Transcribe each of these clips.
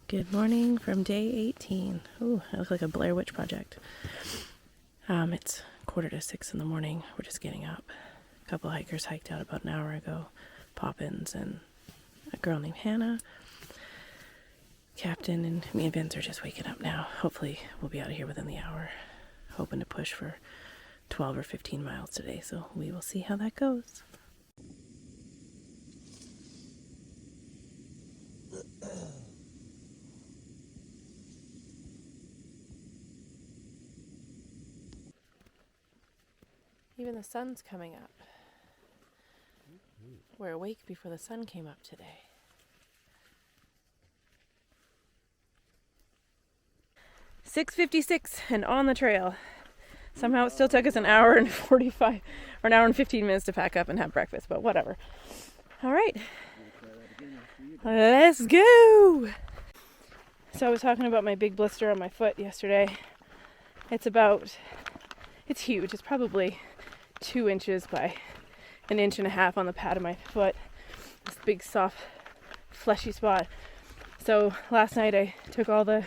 Good morning from day 18. Ooh, I look like a Blair Witch Project. It's 5:45 in the morning. We're just getting up. A couple hikers hiked out about an hour ago. Poppins and a girl named Hannah. Captain and me and Vince are just waking up now. Hopefully we'll be out of here within the hour. Hoping to push for 12 or 15 miles today, so we will see how that goes. Even the sun's coming up. We're awake before the sun came up today. (6:56) and on the trail. Somehow it still took us an hour and 45 or an hour and 15 minutes to pack up and have breakfast, but whatever. All right, let's go. So I was talking about my big blister on my foot yesterday. It's huge. It's probably 2 inches by 1.5 inches on the pad of my foot. This big, soft, fleshy spot. So last night I took all the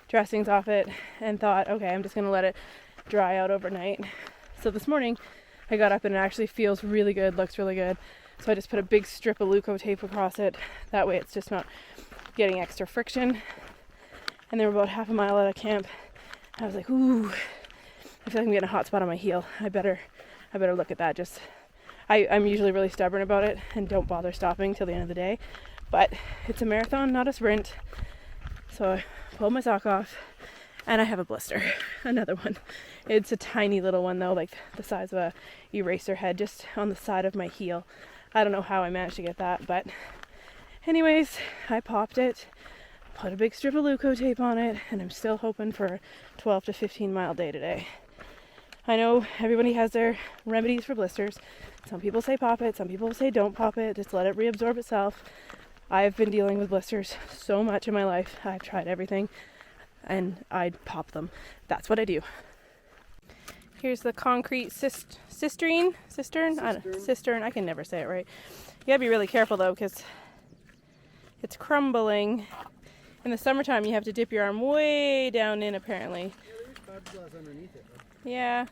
dressings off it and thought, okay, I'm just going to let it dry out overnight. So this morning I got up and it actually feels really good, looks really good. So I just put a big strip of Leuco tape across it. That way it's just not getting extra friction. And then we're about half a mile out of camp. I was like, ooh, I feel like I'm getting a hot spot on my heel. I better look at that. I'm usually really stubborn about it and don't bother stopping till the end of the day. But it's a marathon, not a sprint. So I pulled my sock off and I have a blister. Another one. It's a tiny little one though, like the size of a eraser head, just on the side of my heel. I don't know how I managed to get that, but anyways, I popped it, put a big strip of Leuco tape on it, and I'm still hoping for a 12 to 15 mile day today. I know everybody has their remedies for blisters. Some people say pop it, some people say don't pop it, just let it reabsorb itself. I've been dealing with blisters so much in my life. I've tried everything and I pop them. That's what I do. Here's the concrete cistern. I can never say it right. You gotta be really careful though, because it's crumbling. In the summertime, you have to dip your arm way down in, apparently. Underneath it. Yeah,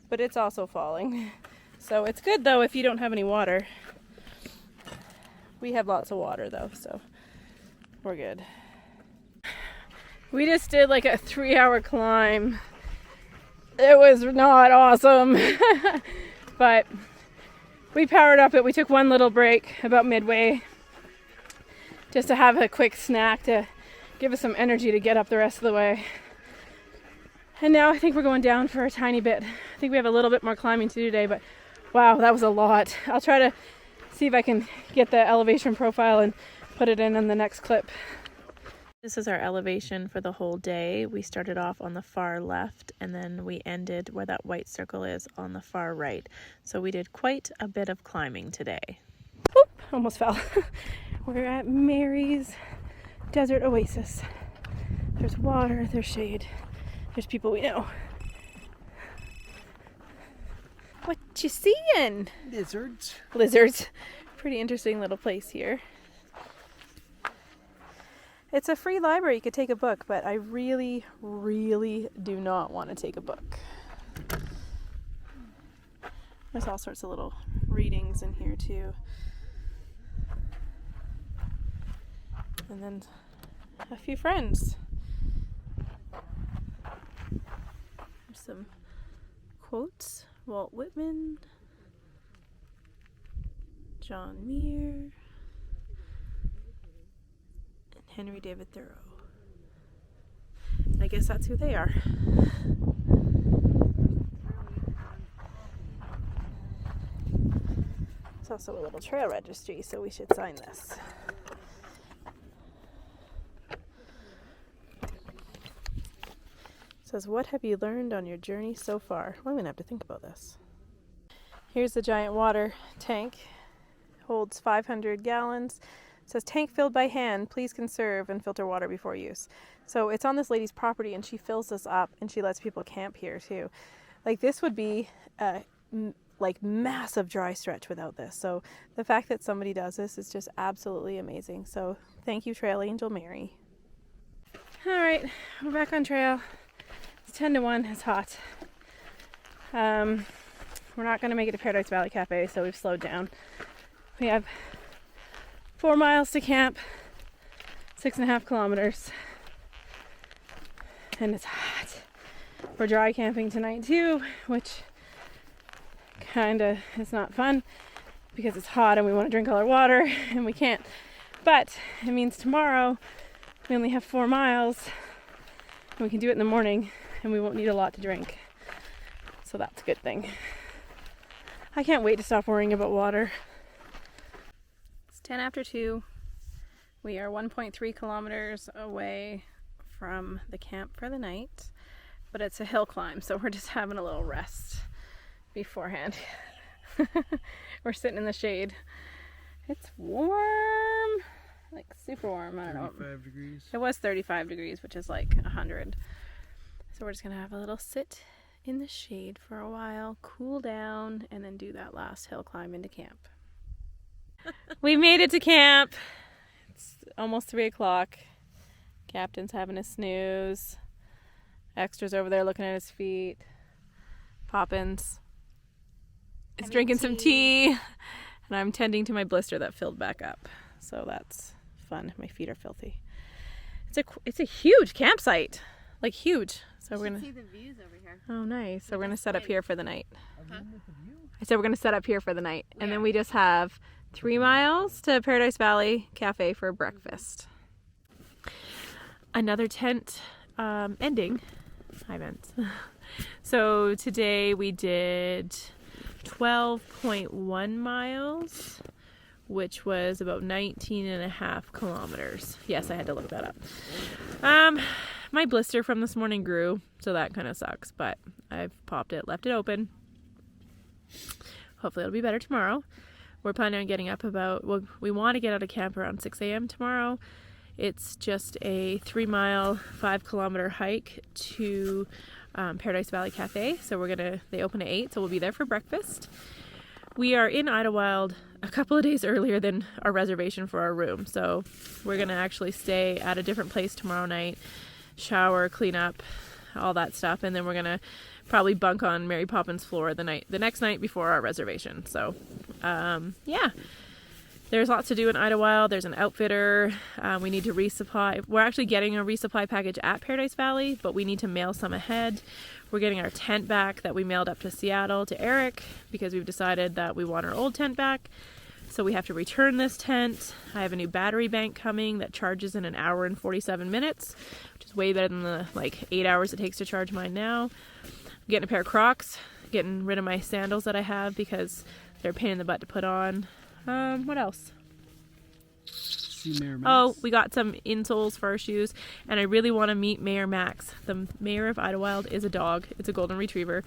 but it's also falling. So it's good though if you don't have any water. We have lots of water though, so we're good. We just did like a 3-hour climb. It was not awesome, but we powered up it. We took one little break about midway just to have a quick snack to give us some energy to get up the rest of the way. And now I think we're going down for a tiny bit. I think we have a little bit more climbing to do today, but wow, that was a lot. I'll try to see if I can get the elevation profile and put it in the next clip. This is our elevation for the whole day. We started off on the far left and then we ended where that white circle is on the far right. So we did quite a bit of climbing today. Oop, almost fell. We're at Mary's Desert Oasis. There's water, there's shade. There's people we know. What you seeing? Lizards. Lizards. Pretty interesting little place here. It's a free library. You could take a book, but I really, really do not want to take a book. There's all sorts of little readings in here too. And then a few friends. Some quotes. Walt Whitman, John Muir, and Henry David Thoreau. I guess that's who they are. It's also a little trail registry, so we should sign this. Says, what have you learned on your journey so far? Well, I'm going to have to think about this. Here's the giant water tank. Holds 500 gallons. It says, tank filled by hand. Please conserve and filter water before use. So it's on this lady's property and she fills this up and she lets people camp here too. Like this would be a massive dry stretch without this. So the fact that somebody does this is just absolutely amazing. So thank you, Trail Angel Mary. Alright, we're back on trail. It's 10 to 1, it's hot. We're not going to make it to Paradise Valley Cafe, so we've slowed down. We have 4 miles to camp, 6.5 kilometers, and it's hot. We're dry camping tonight too, which kinda is not fun because it's hot and we want to drink all our water and we can't. But it means tomorrow we only have 4 miles and we can do it in the morning and we won't need a lot to drink. So that's a good thing. I can't wait to stop worrying about water. It's 10 after 2. We are 1.3 kilometers away from the camp for the night, but it's a hill climb, so we're just having a little rest beforehand. We're sitting in the shade. It's warm, like super warm. I don't know. 35 degrees. It was 35 degrees, which is like 100. So we're just gonna have a little sit in the shade for a while, cool down, and then do that last hill climb into camp. We made it to camp. It's almost 3 o'clock. Captain's having a snooze. Extra's over there looking at his feet. Poppins is drinking some tea. And I'm tending to my blister that filled back up. So that's fun. My feet are filthy. It's a huge campsite. Like huge. So we're gonna see the views over here. Oh nice. So we're gonna set up here for the night. A room with a view? I said we're gonna set up here for the night. And then we just have 3 miles to Paradise Valley Cafe for breakfast. Another tent ending. Hi, Vince. So today we did 12.1 miles, which was about 19.5 kilometers. Yes, I had to look that up. My blister from this morning grew, so that kind of sucks, but I've popped it, left it open. Hopefully it'll be better tomorrow. We're planning on getting up we want to get out of camp around 6 a.m. tomorrow. It's just a 3 mile, 5 kilometer hike to Paradise Valley Cafe. So they open at 8, so we'll be there for breakfast. We are in Idlewild a couple of days earlier than our reservation for our room. So we're gonna actually stay at a different place tomorrow night, shower, clean up, all that stuff. And then we're gonna probably bunk on Mary Poppins' floor the next night before our reservation. So yeah. There's lots to do in Idlewild. There's an outfitter. We need to resupply. We're actually getting a resupply package at Paradise Valley, but we need to mail some ahead. We're getting our tent back that we mailed up to Seattle to Eric because we've decided that we want our old tent back. So we have to return this tent. I have a new battery bank coming that charges in 1 hour and 47 minutes, which is way better than the 8 hours it takes to charge mine now. I'm getting a pair of Crocs, getting rid of my sandals that I have because they're a pain in the butt to put on. What else? Oh, we got some insoles for our shoes, and I really want to meet Mayor Max. The mayor of Idlewild is a dog. It's a golden retriever,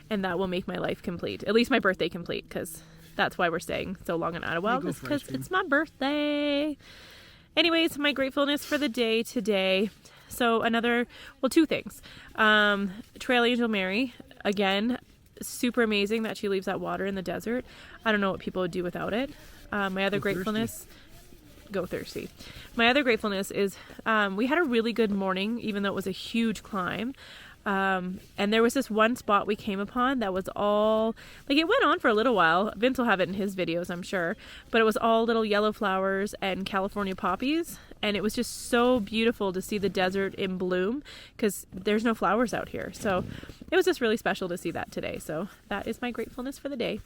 and that will make my life complete. At least my birthday complete, because that's why we're staying so long in Idlewild, is because it's my birthday. Anyways, my gratefulness for the day today. So 2 things. Trail Angel Mary, again, super amazing that she leaves that water in the desert. I don't know what people would do without it. My other gratefulness, go thirsty. My other gratefulness is we had a really good morning, even though it was a huge climb. And there was this one spot we came upon that was all, it went on for a little while. Vince will have it in his videos, I'm sure. But it was all little yellow flowers and California poppies. And it was just so beautiful to see the desert in bloom because there's no flowers out here. So it was just really special to see that today. So that is my gratefulness for the day.